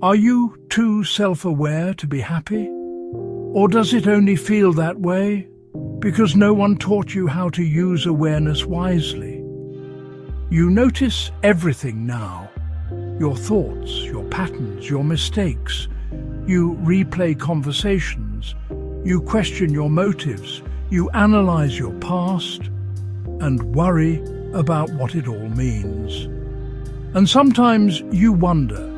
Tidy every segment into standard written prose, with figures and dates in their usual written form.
Are you too self-aware to be happy? Or does it only feel that way because no one taught you how to use awareness wisely? You notice everything now. Your thoughts, your patterns, your mistakes. You replay conversations. You question your motives. You analyze your past and worry about what it all means. And sometimes you wonder,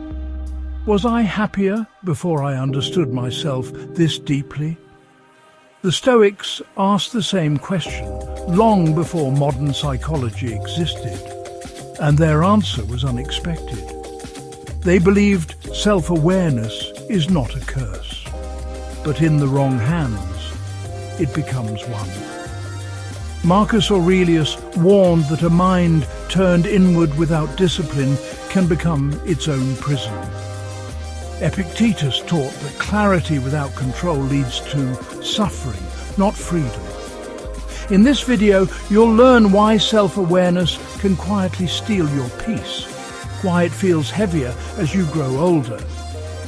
was I happier before I understood myself this deeply? The Stoics asked the same question long before modern psychology existed, and their answer was unexpected. They believed self-awareness is not a curse, but in the wrong hands, it becomes one. Marcus Aurelius warned that a mind turned inward without discipline can become its own prison. Epictetus taught that clarity without control leads to suffering, not freedom. In this video, you'll learn why self-awareness can quietly steal your peace, why it feels heavier as you grow older,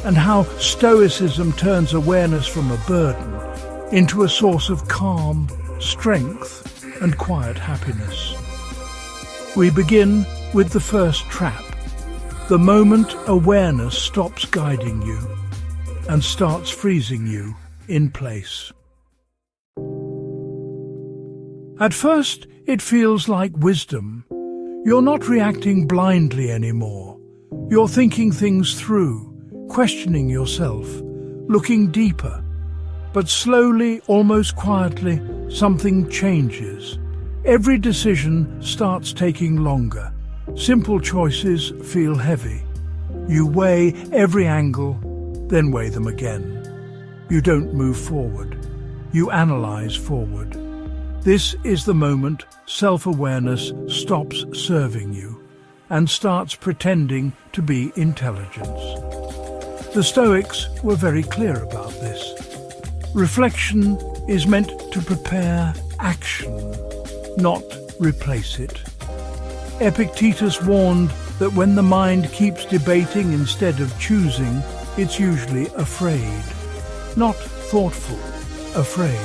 and how Stoicism turns awareness from a burden into a source of calm, strength, and quiet happiness. We begin with the first trap, the moment awareness stops guiding you and starts freezing you in place. At first, it feels like wisdom. You're not reacting blindly anymore. You're thinking things through, questioning yourself, looking deeper. But slowly, almost quietly, something changes. Every decision starts taking longer. Simple choices feel heavy. You weigh every angle, then weigh them again. You don't move forward. You analyze forward. This is the moment self-awareness stops serving you and starts pretending to be intelligence. The Stoics were very clear about this. Reflection is meant to prepare action, not replace it. Epictetus warned that when the mind keeps debating instead of choosing, it's usually afraid. Not thoughtful, afraid.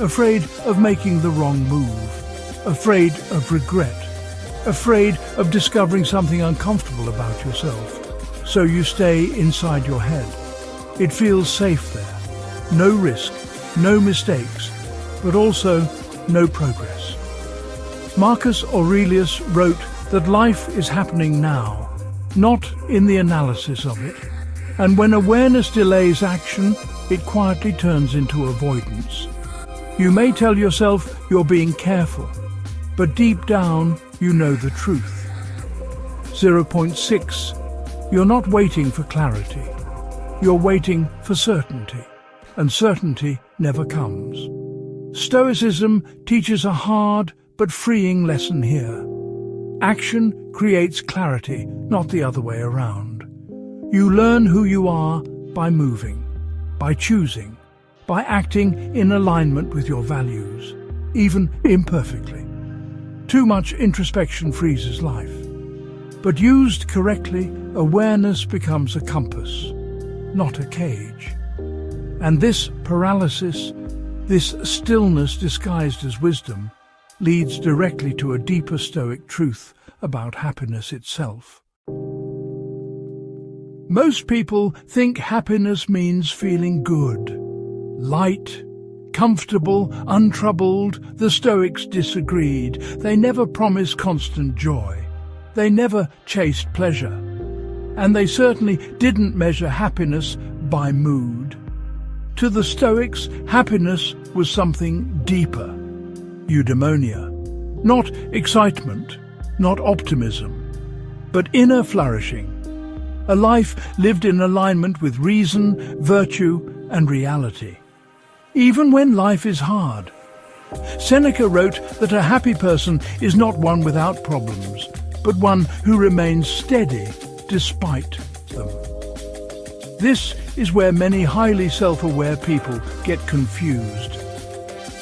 Afraid of making the wrong move. Afraid of regret. Afraid of discovering something uncomfortable about yourself. So you stay inside your head. It feels safe there. No risk, no mistakes, but also no progress. Marcus Aurelius wrote that life is happening now, not in the analysis of it. And when awareness delays action, it quietly turns into avoidance. You may tell yourself you're being careful, but deep down you know the truth. 0.6. You're not waiting for clarity. You're waiting for certainty. And certainty never comes. Stoicism teaches a hard but freeing lesson here. Action creates clarity, not the other way around. You learn who you are by moving, by choosing, by acting in alignment with your values, even imperfectly. Too much introspection freezes life. But used correctly, awareness becomes a compass, not a cage. And this paralysis, this stillness disguised as wisdom, leads directly to a deeper Stoic truth about happiness itself. Most people think happiness means feeling good, light, comfortable, untroubled. The Stoics disagreed. They never promised constant joy. They never chased pleasure. And they certainly didn't measure happiness by mood. To the Stoics, happiness was something deeper, eudaimonia. Not excitement, not optimism, but inner flourishing. A life lived in alignment with reason, virtue, and reality. Even when life is hard. Seneca wrote that a happy person is not one without problems, but one who remains steady despite them. This is where many highly self-aware people get confused.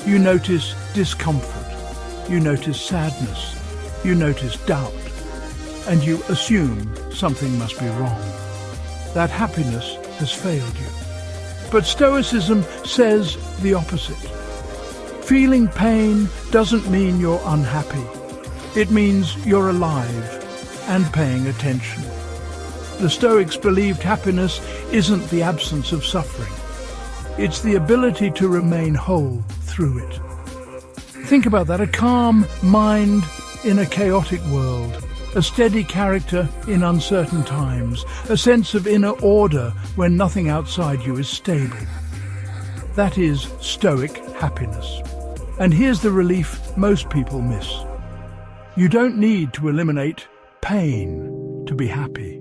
You notice discomfort, you notice sadness, you notice doubt, and you assume something must be wrong. that happiness has failed you. But Stoicism says the opposite. Feeling pain doesn't mean you're unhappy. It means you're alive and paying attention. The Stoics believed happiness isn't the absence of suffering. It's the ability to remain whole through it. Think about that, a calm mind in a chaotic world, a steady character in uncertain times, a sense of inner order when nothing outside you is stable. That is Stoic happiness. And here's the relief most people miss. You don't need to eliminate pain to be happy.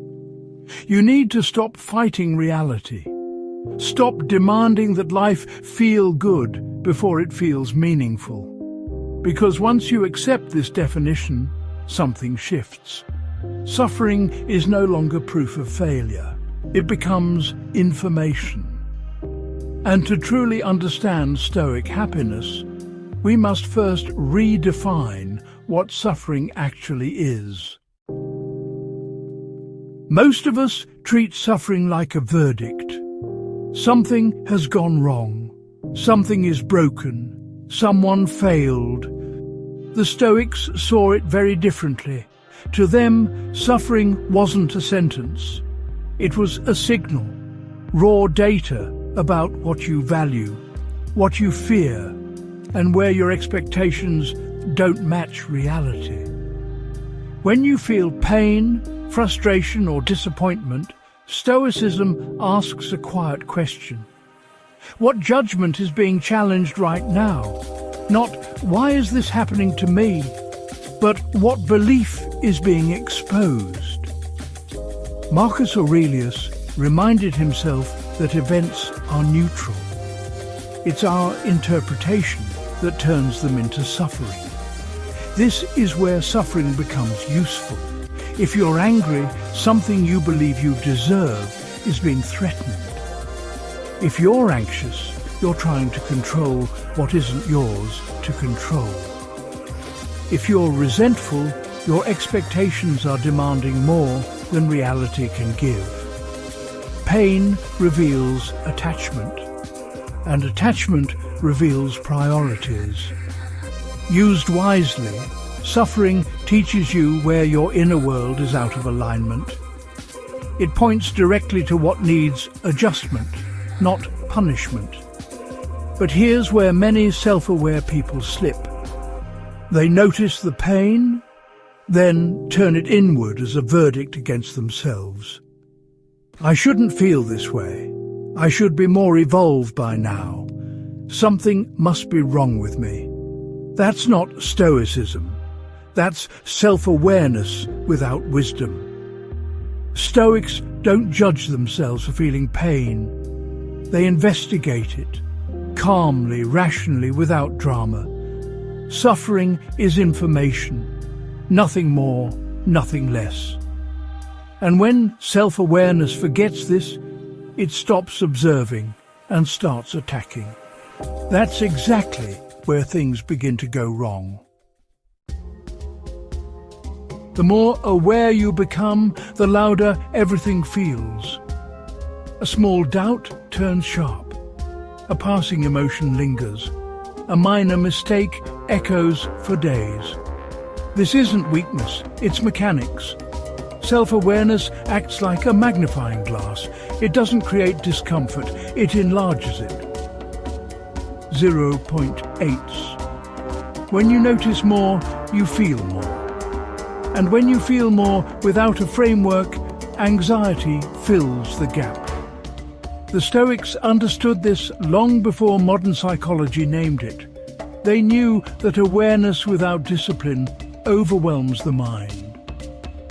You need to stop fighting reality. Stop demanding that life feel good before it feels meaningful. Because once you accept this definition, something shifts. Suffering is no longer proof of failure. It becomes information. And to truly understand Stoic happiness, we must first redefine what suffering actually is. Most of us treat suffering like a verdict. Something has gone wrong. Something is broken. Someone failed. The Stoics saw it very differently. To them, suffering wasn't a sentence. It was a signal, raw data about what you value, what you fear, and where your expectations don't match reality. When you feel pain, frustration, or disappointment, Stoicism asks a quiet question. What judgment is being challenged right now? Not, why is this happening to me? But what belief is being exposed? Marcus Aurelius reminded himself that events are neutral. It's our interpretation that turns them into suffering. This is where suffering becomes useful. If you're angry, something you believe you deserve is being threatened. If you're anxious, you're trying to control what isn't yours to control. If you're resentful, your expectations are demanding more than reality can give. Pain reveals attachment, and attachment reveals priorities. Used wisely, suffering teaches you where your inner world is out of alignment. It points directly to what needs adjustment, not punishment. But here's where many self-aware people slip. They notice the pain, then turn it inward as a verdict against themselves. I shouldn't feel this way. I should be more evolved by now. Something must be wrong with me. That's not Stoicism. That's self-awareness without wisdom. Stoics don't judge themselves for feeling pain. They investigate it, calmly, rationally, without drama. Suffering is information, nothing more, nothing less. And when self-awareness forgets this, it stops observing and starts attacking. That's exactly where things begin to go wrong. The more aware you become, the louder everything feels. A small doubt turns sharp. A passing emotion lingers. A minor mistake echoes for days. This isn't weakness, it's mechanics. Self-awareness acts like a magnifying glass. It doesn't create discomfort, it enlarges it. 0.8. When you notice more, you feel more. And when you feel more without a framework, anxiety fills the gap. The Stoics understood this long before modern psychology named it. They knew that awareness without discipline overwhelms the mind.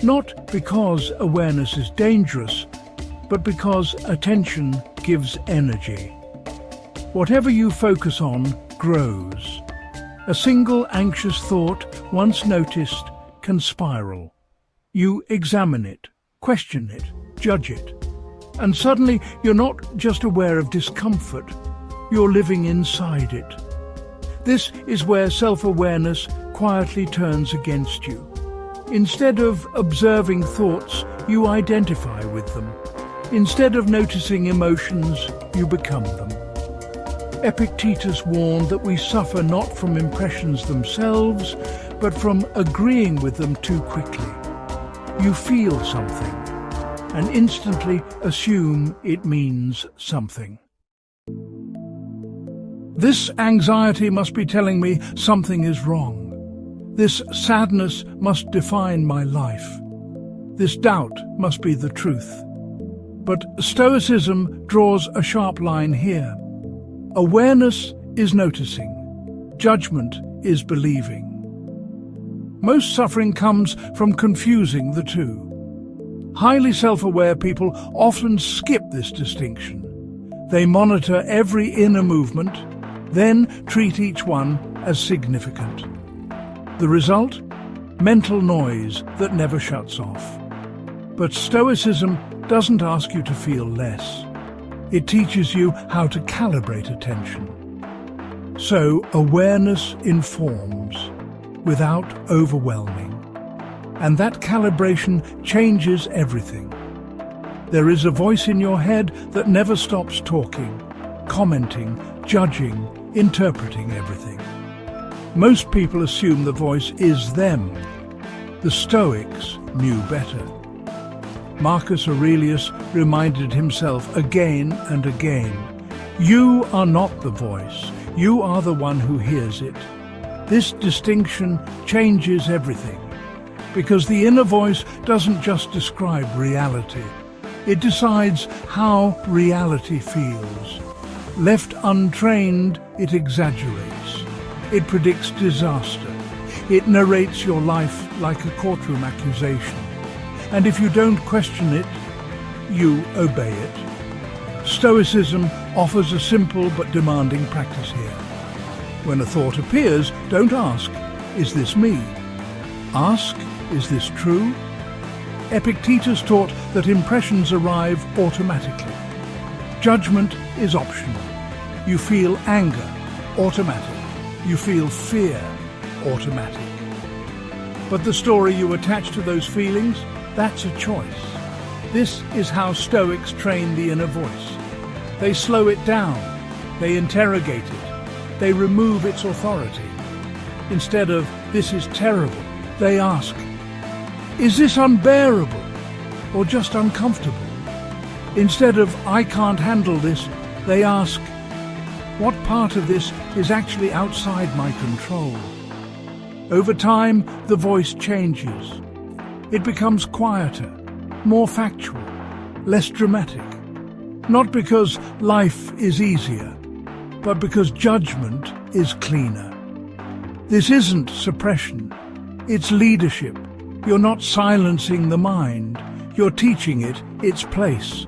Not because awareness is dangerous, but because attention gives energy. Whatever you focus on grows. A single anxious thought, once noticed, can spiral. You examine it, question it, judge it. And suddenly you're not just aware of discomfort, you're living inside it. This is where self-awareness quietly turns against you. Instead of observing thoughts, you identify with them. Instead of noticing emotions, you become them. Epictetus warned that we suffer not from impressions themselves, but from agreeing with them too quickly. You feel something, and instantly assume it means something. This anxiety must be telling me something is wrong. This sadness must define my life. This doubt must be the truth. But Stoicism draws a sharp line here. Awareness is noticing. Judgment is believing. Most suffering comes from confusing the two. Highly self-aware people often skip this distinction. They monitor every inner movement, then treat each one as significant. The result? Mental noise that never shuts off. But Stoicism doesn't ask you to feel less. It teaches you how to calibrate attention. So awareness informs, without overwhelming. And that calibration changes everything. There is a voice in your head that never stops talking, commenting, judging, interpreting everything. Most people assume the voice is them. The Stoics knew better. Marcus Aurelius reminded himself again and again, you are not the voice, you are the one who hears it. This distinction changes everything, because the inner voice doesn't just describe reality, it decides how reality feels. Left untrained, it exaggerates. It predicts disaster. It narrates your life like a courtroom accusation. And if you don't question it, you obey it. Stoicism offers a simple but demanding practice here. When a thought appears, don't ask, is this me? Ask, is this true? Epictetus taught that impressions arrive automatically. Judgment is optional. You feel anger, automatic. You feel fear, automatic. But the story you attach to those feelings, that's a choice. This is how Stoics train the inner voice. They slow it down, they interrogate it, they remove its authority. Instead of, this is terrible, they ask, is this unbearable or just uncomfortable? Instead of, I can't handle this, they ask, what part of this is actually outside my control? Over time, the voice changes. It becomes quieter, more factual, less dramatic. Not because life is easier, but because judgment is cleaner. This isn't suppression, it's leadership. You're not silencing the mind, you're teaching it its place.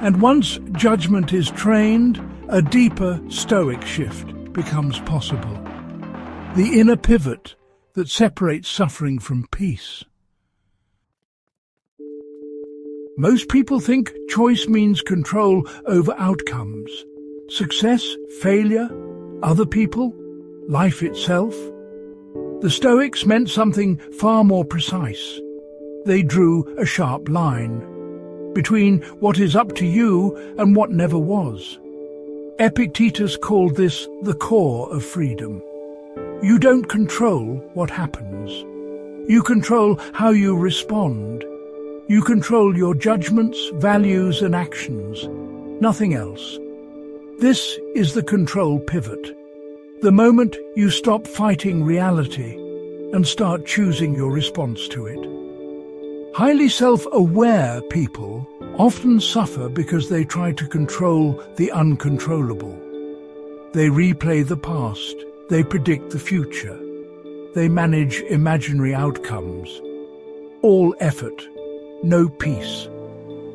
And once judgment is trained, a deeper Stoic shift becomes possible. The inner pivot that separates suffering from peace. Most people think choice means control over outcomes. Success, failure, other people, life itself. The Stoics meant something far more precise. They drew a sharp line between what is up to you and what never was. Epictetus called this the core of freedom. You don't control what happens. You control how you respond. You control your judgments, values, and actions. Nothing else. This is the control pivot. The moment you stop fighting reality and start choosing your response to it. Highly self-aware people often suffer because they try to control the uncontrollable. They replay the past. They predict the future. They manage imaginary outcomes. All effort, no peace.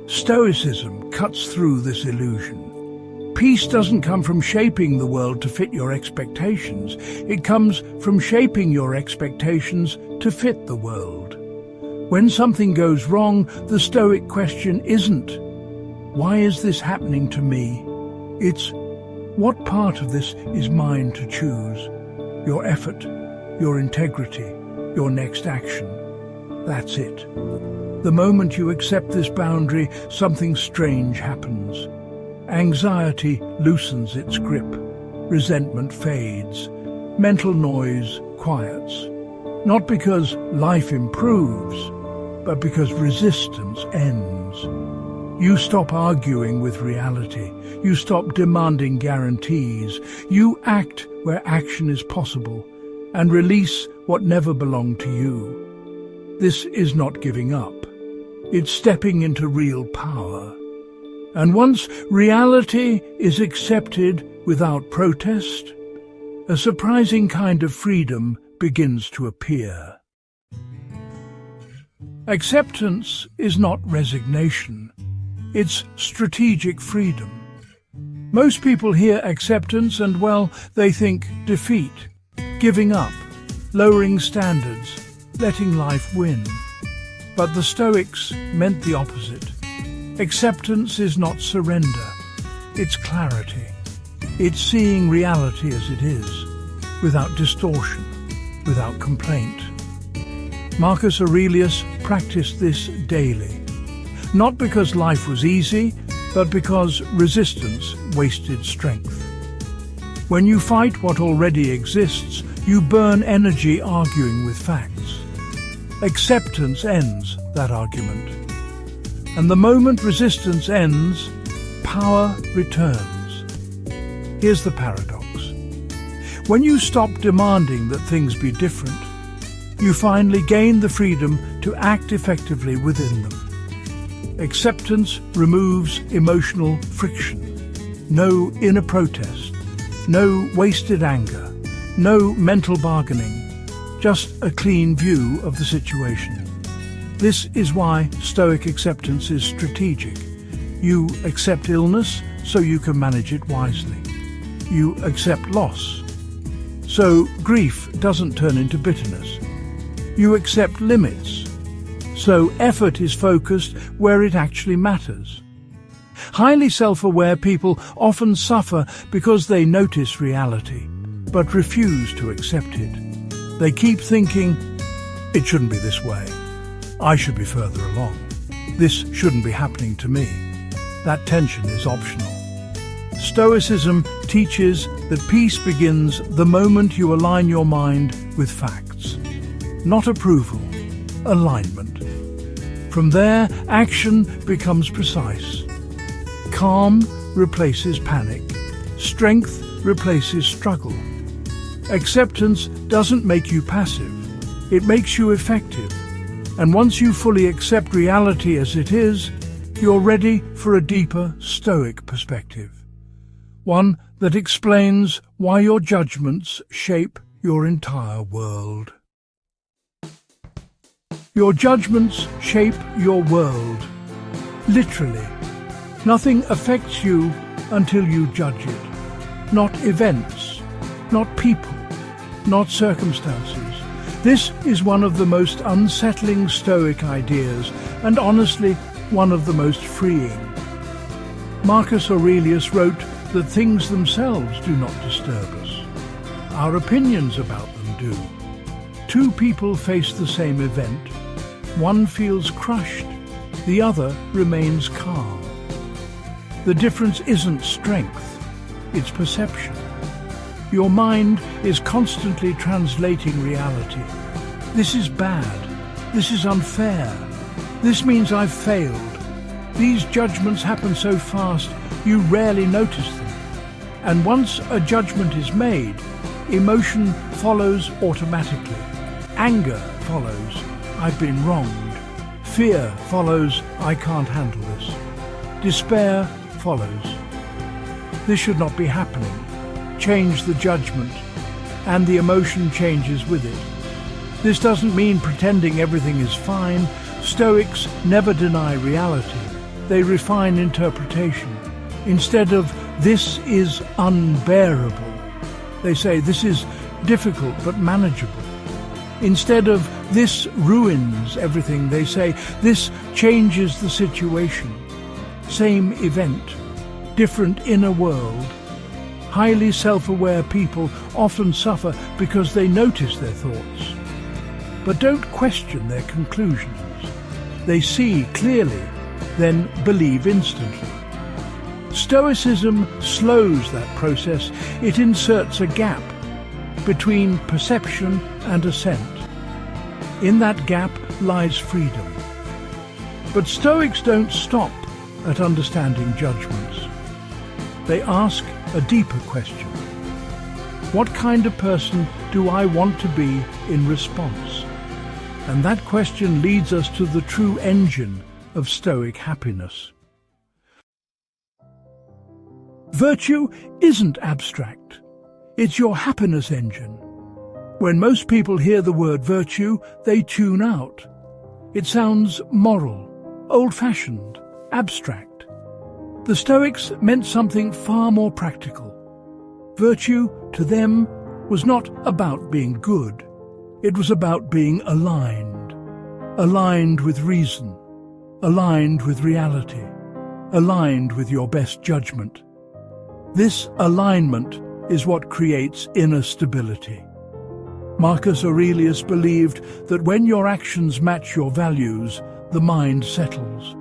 Stoicism cuts through this illusion. Peace doesn't come from shaping the world to fit your expectations. It comes from shaping your expectations to fit the world. When something goes wrong, the Stoic question isn't, why is this happening to me? It's, what part of this is mine to choose? Your effort, your integrity, your next action. That's it. The moment you accept this boundary, something strange happens. Anxiety loosens its grip. Resentment fades. Mental noise quiets. Not because life improves, but because resistance ends. You stop arguing with reality. You stop demanding guarantees. You act where action is possible and release what never belonged to you. This is not giving up. It's stepping into real power. And once reality is accepted without protest, a surprising kind of freedom begins to appear. Acceptance is not resignation. It's strategic freedom. Most people hear acceptance and, well, they think defeat, giving up, lowering standards, letting life win. But the Stoics meant the opposite. Acceptance is not surrender. It's clarity. It's seeing reality as it is, without distortion, without complaint. Marcus Aurelius practiced this daily, not because life was easy, but because resistance wasted strength. When you fight what already exists, you burn energy arguing with facts. Acceptance ends that argument. And the moment resistance ends, power returns. Here's the paradox. When you stop demanding that things be different, you finally gain the freedom to act effectively within them. Acceptance removes emotional friction. No inner protest, no wasted anger, no mental bargaining, just a clean view of the situation. This is why Stoic acceptance is strategic. You accept illness so you can manage it wisely. You accept loss, so grief doesn't turn into bitterness. You accept limits, so effort is focused where it actually matters. Highly self-aware people often suffer because they notice reality, but refuse to accept it. They keep thinking, it shouldn't be this way. I should be further along. This shouldn't be happening to me. That tension is optional. Stoicism teaches that peace begins the moment you align your mind with facts. Not approval, alignment. From there, action becomes precise. Calm replaces panic. Strength replaces struggle. Acceptance doesn't make you passive. It makes you effective. And once you fully accept reality as it is, you're ready for a deeper Stoic perspective. One that explains why your judgments shape your entire world. Your judgments shape your world. Literally. Nothing affects you until you judge it. Not events, not people, not circumstances. This is one of the most unsettling Stoic ideas, and honestly, one of the most freeing. Marcus Aurelius wrote that things themselves do not disturb us. Our opinions about them do. Two people face the same event. One feels crushed, the other remains calm. The difference isn't strength, it's perception. Your mind is constantly translating reality. This is bad. This is unfair. This means I've failed. These judgments happen so fast, you rarely notice them. And once a judgment is made, emotion follows automatically. Anger follows, I've been wronged. Fear follows, I can't handle this. Despair follows. This should not be happening. Change the judgment, and the emotion changes with it. This doesn't mean pretending everything is fine. Stoics never deny reality. They refine interpretation. Instead of, this is unbearable, they say, this is difficult but manageable. Instead of, this ruins everything, they say, this changes the situation. Same event, different inner world. Highly self-aware people often suffer because they notice their thoughts, but don't question their conclusions. They see clearly, then believe instantly. Stoicism slows that process. It inserts a gap between perception and assent. In that gap lies freedom. But Stoics don't stop at understanding judgments. They ask a deeper question. What kind of person do I want to be in response? And that question leads us to the true engine of Stoic happiness. Virtue isn't abstract. It's your happiness engine. When most people hear the word virtue, they tune out. It sounds moral, old-fashioned, abstract. The Stoics meant something far more practical. Virtue, to them, was not about being good. It was about being aligned with reason, aligned with reality, aligned with your best judgment. This alignment is what creates inner stability. Marcus Aurelius believed that when your actions match your values, the mind settles.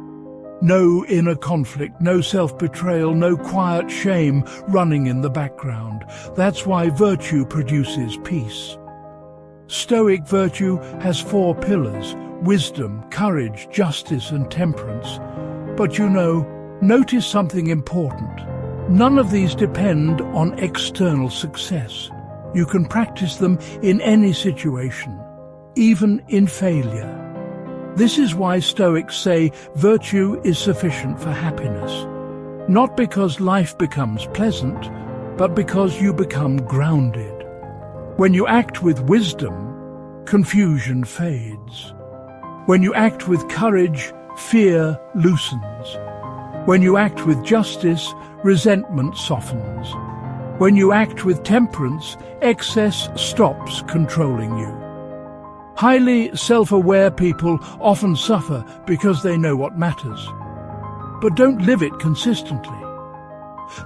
No inner conflict, no self-betrayal, no quiet shame running in the background. That's why virtue produces peace. Stoic virtue has 4 pillars: wisdom, courage, justice, and temperance. But notice something important. None of these depend on external success. You can practice them in any situation, even in failure. This is why Stoics say virtue is sufficient for happiness. Not because life becomes pleasant, but because you become grounded. When you act with wisdom, confusion fades. When you act with courage, fear loosens. When you act with justice, resentment softens. When you act with temperance, excess stops controlling you. Highly self-aware people often suffer because they know what matters, but don't live it consistently.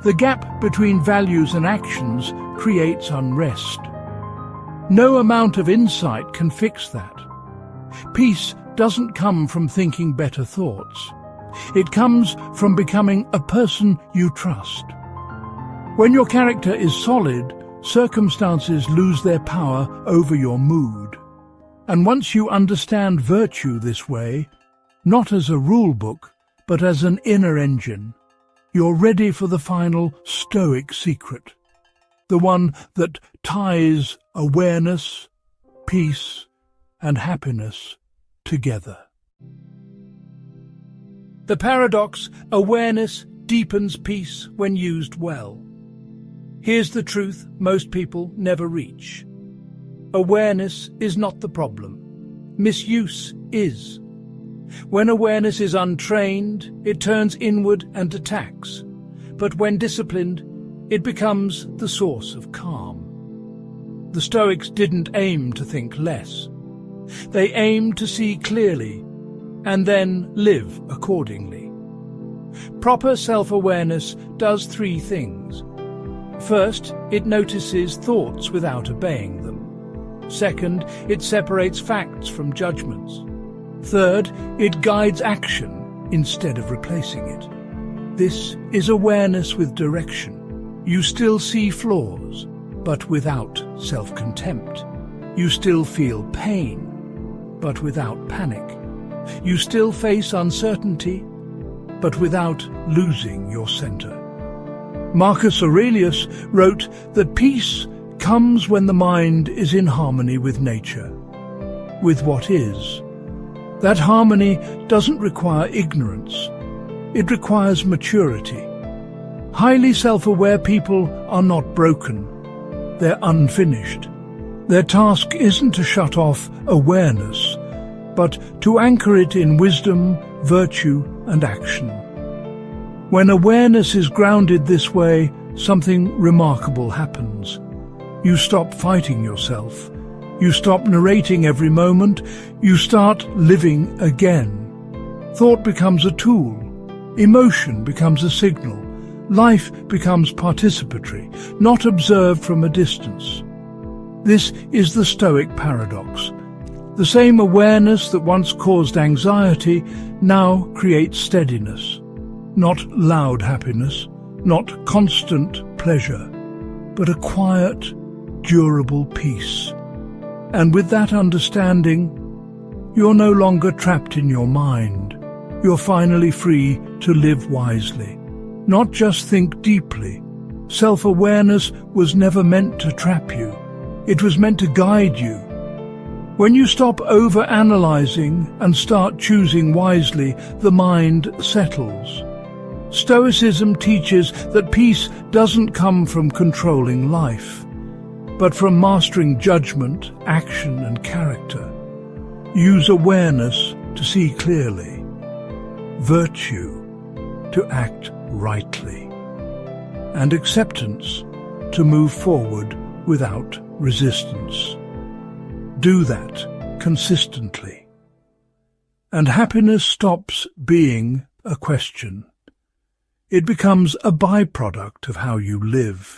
The gap between values and actions creates unrest. No amount of insight can fix that. Peace doesn't come from thinking better thoughts. It comes from becoming a person you trust. When your character is solid, circumstances lose their power over your mood. And once you understand virtue this way, not as a rule book, but as an inner engine, you're ready for the final Stoic secret, the one that ties awareness, peace, and happiness together. The paradox: awareness deepens peace when used well. Here's the truth most people never reach. Awareness is not the problem. Misuse is. When awareness is untrained, it turns inward and attacks. But when disciplined, it becomes the source of calm. The Stoics didn't aim to think less. They aimed to see clearly and then live accordingly. Proper self-awareness does 3 things. First, it notices thoughts without obeying them. Second, it separates facts from judgments. Third, it guides action instead of replacing it. This is awareness with direction. You still see flaws, but without self-contempt. You still feel pain, but without panic. You still face uncertainty, but without losing your center. Marcus Aurelius wrote that peace comes when the mind is in harmony with nature, with what is. That harmony doesn't require ignorance. It requires maturity. Highly self-aware people are not broken. They're unfinished. Their task isn't to shut off awareness, but to anchor it in wisdom, virtue, and action. When awareness is grounded this way, something remarkable happens. You stop fighting yourself. You stop narrating every moment. You start living again. Thought becomes a tool. Emotion becomes a signal. Life becomes participatory, not observed from a distance. This is the Stoic paradox. The same awareness that once caused anxiety now creates steadiness. Not loud happiness, not constant pleasure, but a quiet, durable peace. And with that understanding, you're no longer trapped in your mind. You're finally free to live wisely, not just think deeply. Self-awareness was never meant to trap you. It was meant to guide you. When you stop over-analyzing and start choosing wisely, the mind settles. Stoicism teaches that peace doesn't come from controlling life, but from mastering judgment, action, and character. Use awareness to see clearly, virtue to act rightly, and acceptance to move forward without resistance. Do that consistently, and happiness stops being a question. It becomes a byproduct of how you live.